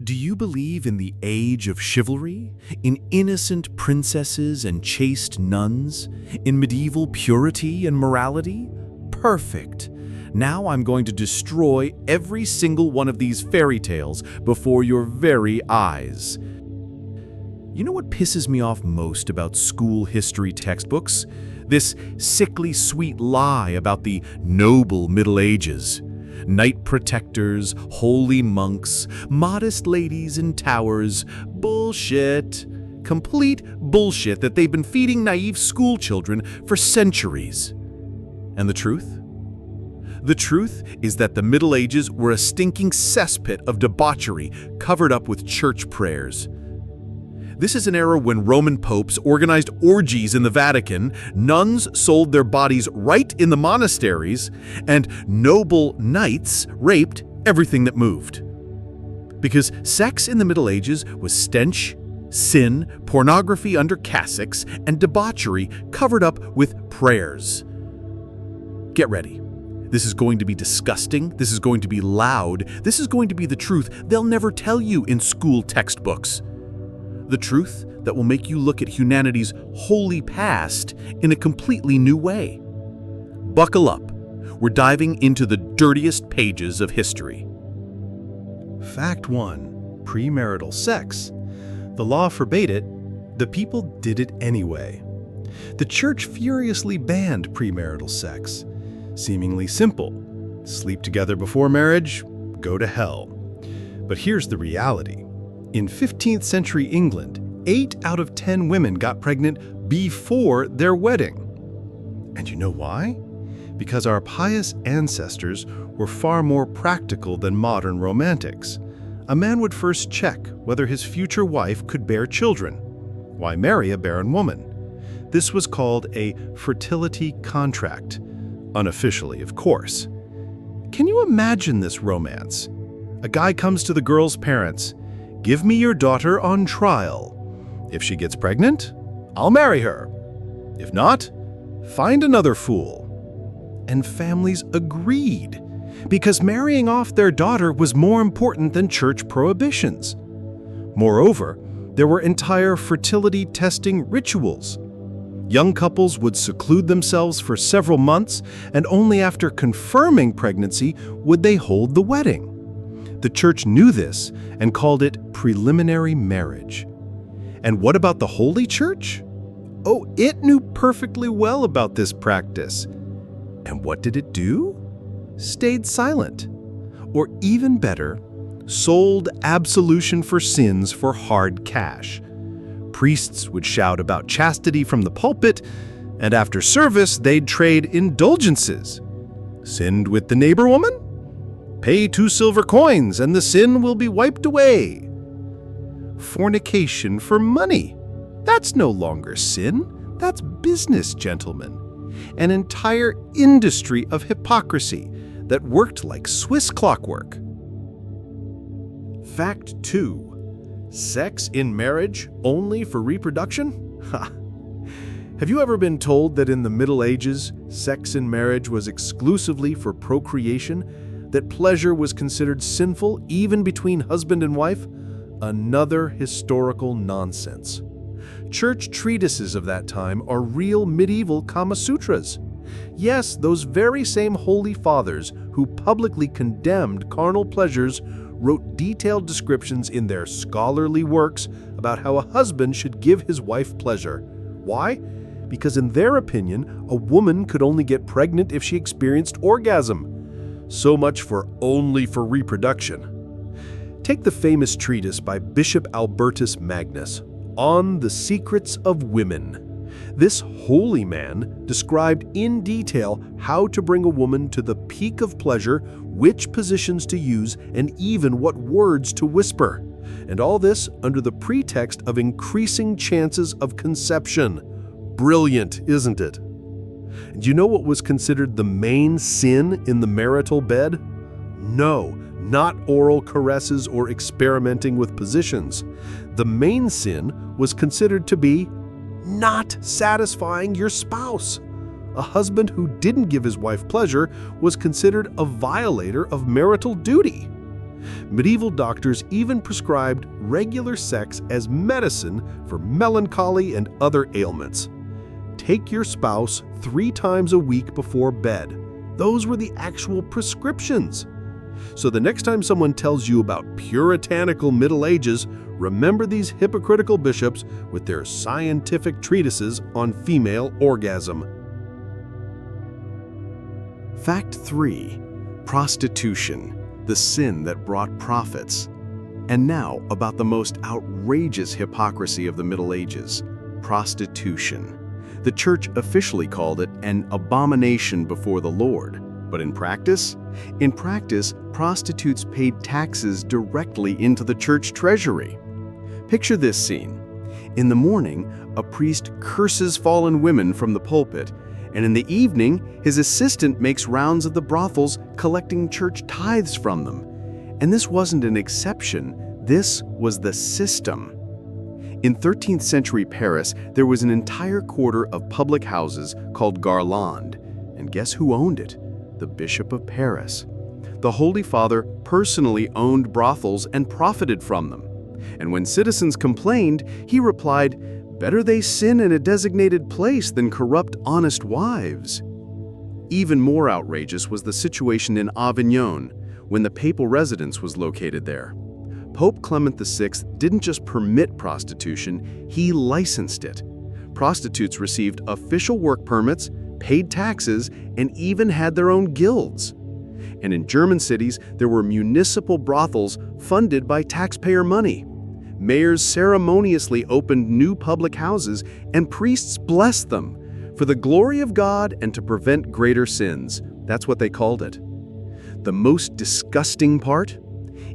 Do you believe in the age of chivalry? In innocent princesses and chaste nuns? In medieval purity and morality? Perfect. Now I'm going to destroy every single one of these fairy tales before your very eyes. You know what pisses me off most about school history textbooks? This sickly sweet lie about the noble Middle Ages. Knight protectors, holy monks, modest ladies in towers. Bullshit. Complete bullshit that they've been feeding naive school children for centuries. And the truth? The truth is that the Middle Ages were a stinking cesspit of debauchery covered up with church prayers. This is an era when Roman popes organized orgies in the Vatican, nuns sold their bodies right in the monasteries, and noble knights raped everything that moved. Because sex in the Middle Ages was stench, sin, pornography under cassocks, and debauchery covered up with prayers. Get ready. This is going to be disgusting. This is going to be loud. This is going to be the truth they'll never tell you in school textbooks. The truth that will make you look at humanity's holy past in a completely new way. Buckle up. We're diving into the dirtiest pages of history. Fact 1. Premarital sex. The law forbade it. The people did it anyway. The church furiously banned premarital sex. Seemingly simple. Sleep together before marriage, go to hell. But here's the reality. In 15th century England, 8 out of 10 women got pregnant before their wedding. And you know why? Because our pious ancestors were far more practical than modern romantics. A man would first check whether his future wife could bear children. Why marry a barren woman? This was called a fertility contract. Unofficially, of course. Can you imagine this romance? A guy comes to the girl's parents. Give me your daughter on trial. If she gets pregnant, I'll marry her. If not, find another fool. And families agreed, because marrying off their daughter was more important than church prohibitions. Moreover, there were entire fertility testing rituals. Young couples would seclude themselves for several months, and only after confirming pregnancy would they hold the wedding. The church knew this and called it preliminary marriage. And what about the Holy Church? Oh, it knew perfectly well about this practice. And what did it do? Stayed silent. Or even better, sold absolution for sins for hard cash. Priests would shout about chastity from the pulpit, and after service they'd trade indulgences. Sinned with the neighbor woman? Pay 2 silver coins and the sin will be wiped away. Fornication for money. That's no longer sin. That's business, gentlemen. An entire industry of hypocrisy that worked like Swiss clockwork. Fact 2. Sex in marriage only for reproduction? Ha! Have you ever been told that in the Middle Ages, sex in marriage was exclusively for procreation? That pleasure was considered sinful even between husband and wife? Another historical nonsense. Church treatises of that time are real medieval Kama Sutras. Yes, those very same holy fathers who publicly condemned carnal pleasures wrote detailed descriptions in their scholarly works about how a husband should give his wife pleasure. Why? Because in their opinion, a woman could only get pregnant if she experienced orgasm. So much for only for reproduction. Take the famous treatise by Bishop Albertus Magnus, On the Secrets of Women. This holy man described in detail how to bring a woman to the peak of pleasure, which positions to use, and even what words to whisper. And all this under the pretext of increasing chances of conception. Brilliant, isn't it? Do you know what was considered the main sin in the marital bed? No, not oral caresses or experimenting with positions. The main sin was considered to be not satisfying your spouse. A husband who didn't give his wife pleasure was considered a violator of marital duty. Medieval doctors even prescribed regular sex as medicine for melancholy and other ailments. Take your spouse 3 times a week before bed. Those were the actual prescriptions. So the next time someone tells you about puritanical Middle Ages, remember these hypocritical bishops with their scientific treatises on female orgasm. Fact 3. Prostitution, the sin that brought profits. And now about the most outrageous hypocrisy of the Middle Ages, prostitution. The Church officially called it an abomination before the Lord. But in practice? In practice, prostitutes paid taxes directly into the church treasury. Picture this scene. In the morning, a priest curses fallen women from the pulpit, and in the evening, his assistant makes rounds of the brothels collecting church tithes from them. And this wasn't an exception, this was the system. In 13th century Paris, there was an entire quarter of public houses called Garland. And guess who owned it? The Bishop of Paris. The Holy Father personally owned brothels and profited from them. And when citizens complained, he replied, "Better they sin in a designated place than corrupt honest wives." Even more outrageous was the situation in Avignon, when the papal residence was located there. Pope Clement VI didn't just permit prostitution, he licensed it. Prostitutes received official work permits, paid taxes, and even had their own guilds. And in German cities, there were municipal brothels funded by taxpayer money. Mayors ceremoniously opened new public houses, and priests blessed them. For the glory of God and to prevent greater sins. That's what they called it. The most disgusting part?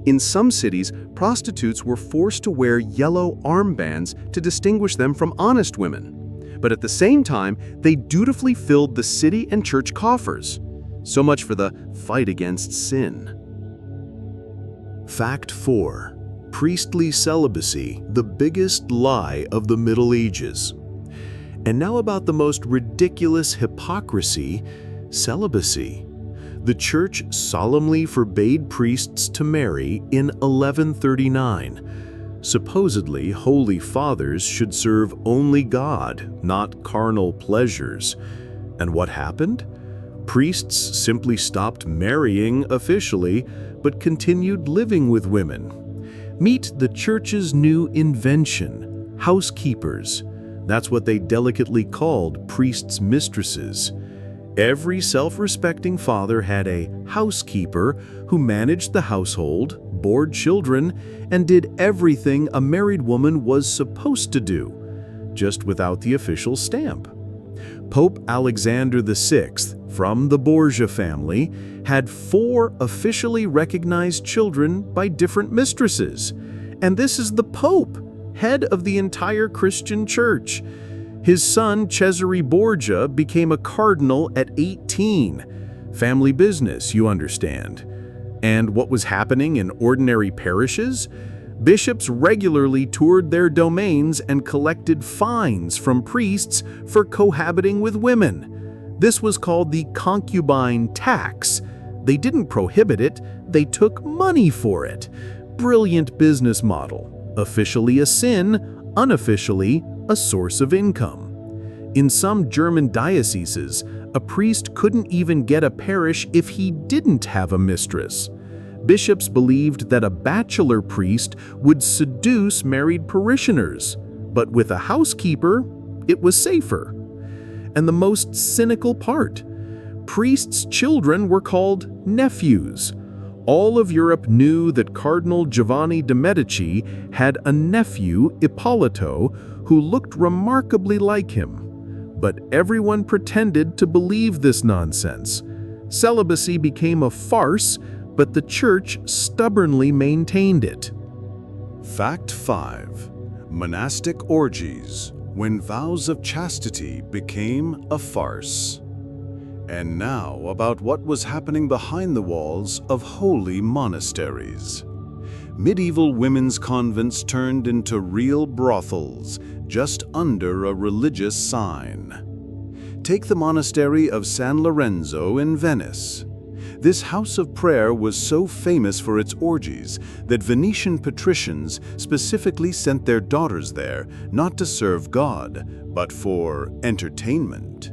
In some cities, prostitutes were forced to wear yellow armbands to distinguish them from honest women. But at the same time, they dutifully filled the city and church coffers. So much for the fight against sin. Fact 4. Priestly celibacy, the biggest lie of the Middle Ages. And now about the most ridiculous hypocrisy, celibacy. The Church solemnly forbade priests to marry in 1139. Supposedly, holy fathers should serve only God, not carnal pleasures. And what happened? Priests simply stopped marrying officially, but continued living with women. Meet the Church's new invention, housekeepers. That's what they delicately called priests' mistresses. Every self-respecting father had a housekeeper who managed the household, bore children, and did everything a married woman was supposed to do, just without the official stamp. Pope Alexander VI, from the Borgia family, had 4 officially recognized children by different mistresses. And this is the Pope, head of the entire Christian Church. His son, Cesare Borgia, became a cardinal at 18. Family business, you understand. And what was happening in ordinary parishes? Bishops regularly toured their domains and collected fines from priests for cohabiting with women. This was called the concubine tax. They didn't prohibit it, they took money for it. Brilliant business model. Officially a sin, unofficially a source of income. In some German dioceses, a priest couldn't even get a parish if he didn't have a mistress. Bishops believed that a bachelor priest would seduce married parishioners, but with a housekeeper, it was safer. And the most cynical part, priests' children were called nephews. All of Europe knew that Cardinal Giovanni de' Medici had a nephew, Ippolito, who looked remarkably like him. But everyone pretended to believe this nonsense. Celibacy became a farce, but the Church stubbornly maintained it. Fact 5. Monastic orgies, when vows of chastity became a farce. And now about what was happening behind the walls of holy monasteries. Medieval women's convents turned into real brothels, just under a religious sign. Take the monastery of San Lorenzo in Venice. This house of prayer was so famous for its orgies that Venetian patricians specifically sent their daughters there not to serve God, but for entertainment.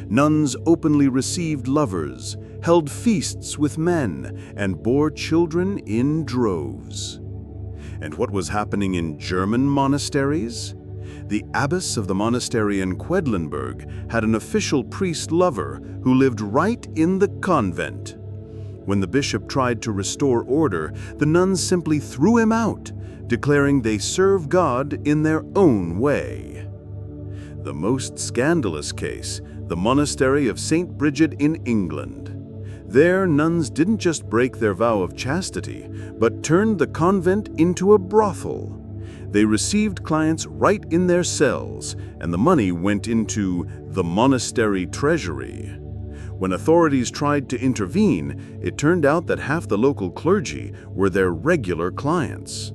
Nuns openly received lovers, held feasts with men, and bore children in droves. And what was happening in German monasteries? The abbess of the monastery in Quedlinburg had an official priest lover who lived right in the convent. When the bishop tried to restore order, the nuns simply threw him out, declaring they serve God in their own way. The most scandalous case, the monastery of St. Bridget in England. There, nuns didn't just break their vow of chastity, but turned the convent into a brothel. They received clients right in their cells, and the money went into the monastery treasury. When authorities tried to intervene, it turned out that half the local clergy were their regular clients.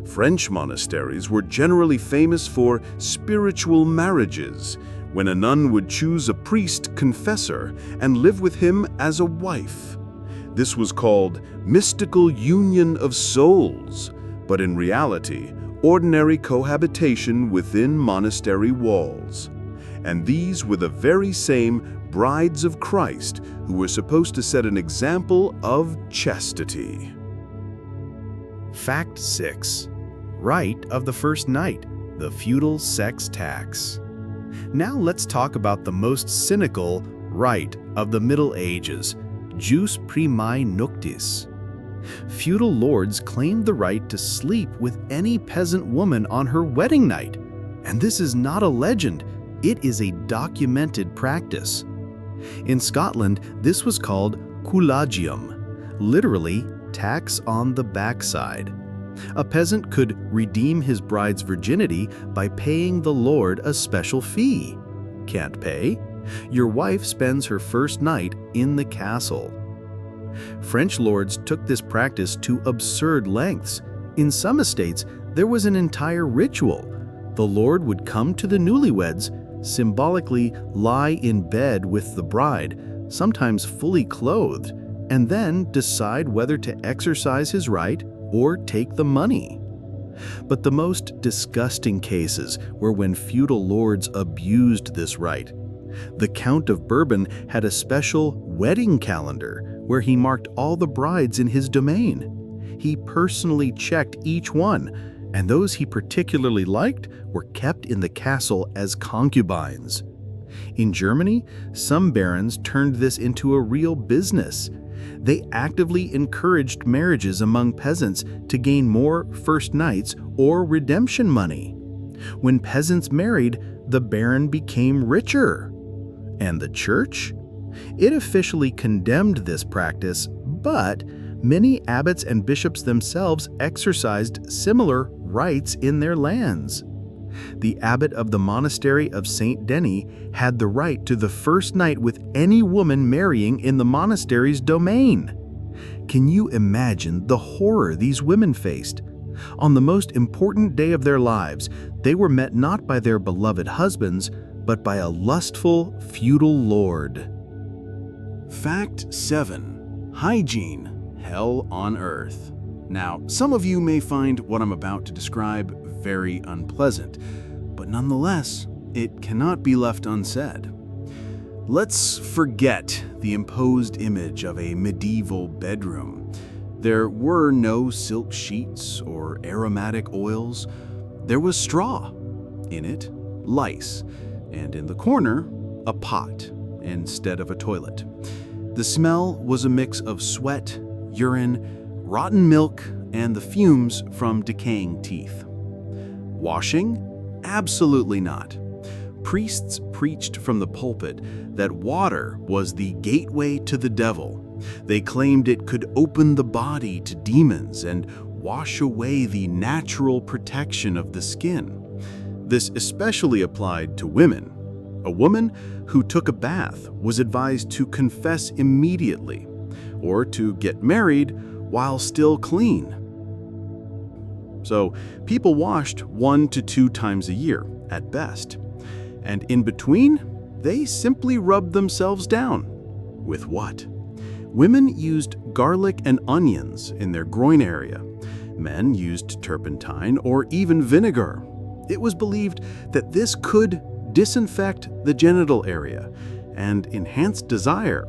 French monasteries were generally famous for spiritual marriages, when a nun would choose a priest confessor and live with him as a wife. This was called mystical union of souls, but in reality, ordinary cohabitation within monastery walls. And these were the very same brides of Christ who were supposed to set an example of chastity. Fact 6. Rite of the first night, the feudal sex tax. Now let's talk about the most cynical rite of the Middle Ages, jus primae noctis. Feudal lords claimed the right to sleep with any peasant woman on her wedding night. And this is not a legend, it is a documented practice. In Scotland, this was called culagium, literally tax on the backside. A peasant could redeem his bride's virginity by paying the lord a special fee. Can't pay? Your wife spends her first night in the castle. French lords took this practice to absurd lengths. In some estates, there was an entire ritual. The lord would come to the newlyweds, symbolically lie in bed with the bride, sometimes fully clothed, and then decide whether to exercise his right or take the money. But the most disgusting cases were when feudal lords abused this right. The Count of Bourbon had a special wedding calendar where he marked all the brides in his domain. He personally checked each one, and those he particularly liked were kept in the castle as concubines. In Germany, some barons turned this into a real business. They actively encouraged marriages among peasants to gain more first nights or redemption money. When peasants married, the baron became richer. And the church? It officially condemned this practice, but many abbots and bishops themselves exercised similar rites in their lands. The abbot of the monastery of St. Denis had the right to the first night with any woman marrying in the monastery's domain. Can you imagine the horror these women faced? On the most important day of their lives, they were met not by their beloved husbands, but by a lustful feudal lord. Fact 7. Hygiene, hell on earth. Now, some of you may find what I'm about to describe very unpleasant, but nonetheless, it cannot be left unsaid. Let's forget the imposed image of a medieval bedroom. There were no silk sheets or aromatic oils. There was straw. In it, lice, and in the corner, a pot instead of a toilet. The smell was a mix of sweat, urine, rotten milk, and the fumes from decaying teeth. Washing? Absolutely not. Priests preached from the pulpit that water was the gateway to the devil. They claimed it could open the body to demons and wash away the natural protection of the skin. This especially applied to women. A woman who took a bath was advised to confess immediately, or to get married while still clean. So people washed 1 to 2 times a year, at best. And in between, they simply rubbed themselves down. With what? Women used garlic and onions in their groin area. Men used turpentine or even vinegar. It was believed that this could disinfect the genital area and enhance desire.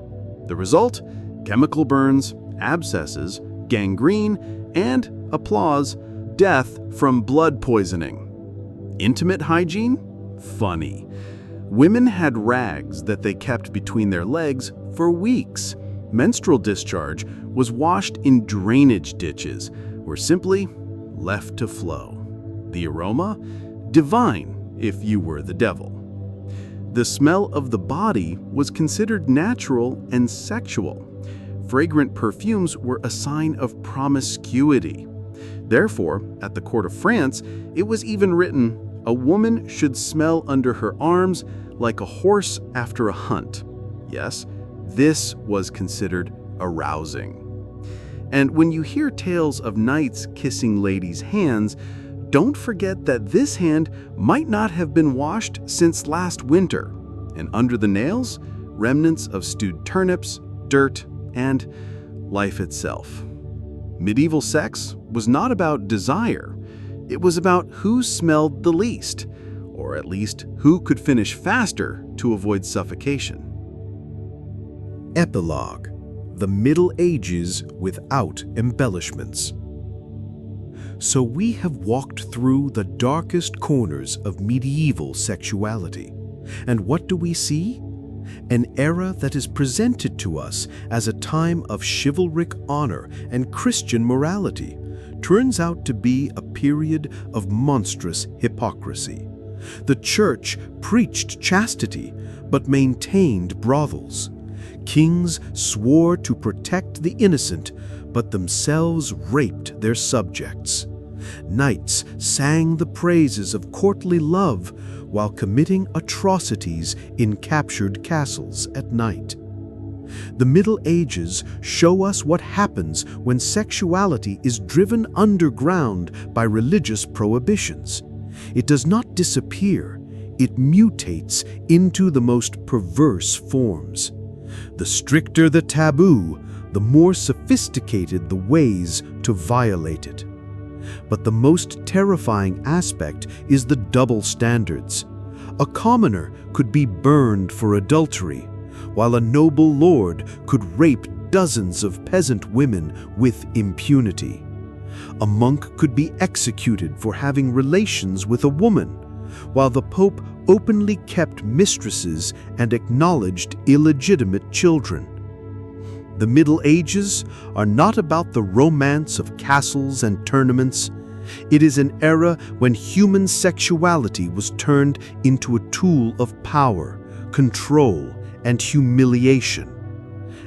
The result? Chemical burns, abscesses, gangrene, and, applause, death from blood poisoning. Intimate hygiene? Funny. Women had rags that they kept between their legs for weeks. Menstrual discharge was washed in drainage ditches or simply left to flow. The aroma? Divine if you were the devil. The smell of the body was considered natural and sexual. Fragrant perfumes were a sign of promiscuity. Therefore, at the court of France, it was even written, "A woman should smell under her arms like a horse after a hunt." Yes, this was considered arousing. And when you hear tales of knights kissing ladies' hands, don't forget that this hand might not have been washed since last winter. And under the nails, remnants of stewed turnips, dirt, and life itself. Medieval sex was not about desire. It was about who smelled the least, or at least who could finish faster to avoid suffocation. Epilogue: The Middle Ages without embellishments. So we have walked through the darkest corners of medieval sexuality. And what do we see? An era that is presented to us as a time of chivalric honor and Christian morality turns out to be a period of monstrous hypocrisy. The Church preached chastity, but maintained brothels. Kings swore to protect the innocent, but themselves raped their subjects. Knights sang the praises of courtly love while committing atrocities in captured castles at night. The Middle Ages show us what happens when sexuality is driven underground by religious prohibitions. It does not disappear, it mutates into the most perverse forms. The stricter the taboo, the more sophisticated the ways to violate it. But the most terrifying aspect is the double standards. A commoner could be burned for adultery, while a noble lord could rape dozens of peasant women with impunity. A monk could be executed for having relations with a woman, while the Pope openly kept mistresses and acknowledged illegitimate children. The Middle Ages are not about the romance of castles and tournaments. It is an era when human sexuality was turned into a tool of power, control, and humiliation.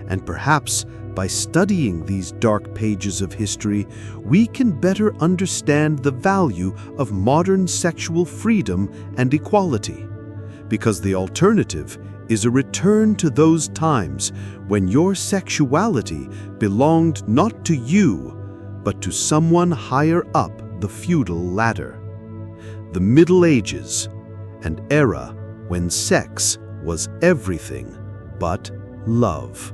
And perhaps by studying these dark pages of history, we can better understand the value of modern sexual freedom and equality. Because the alternative is a return to those times when your sexuality belonged not to you, but to someone higher up the feudal ladder. The Middle Ages, an era when sex was everything but love.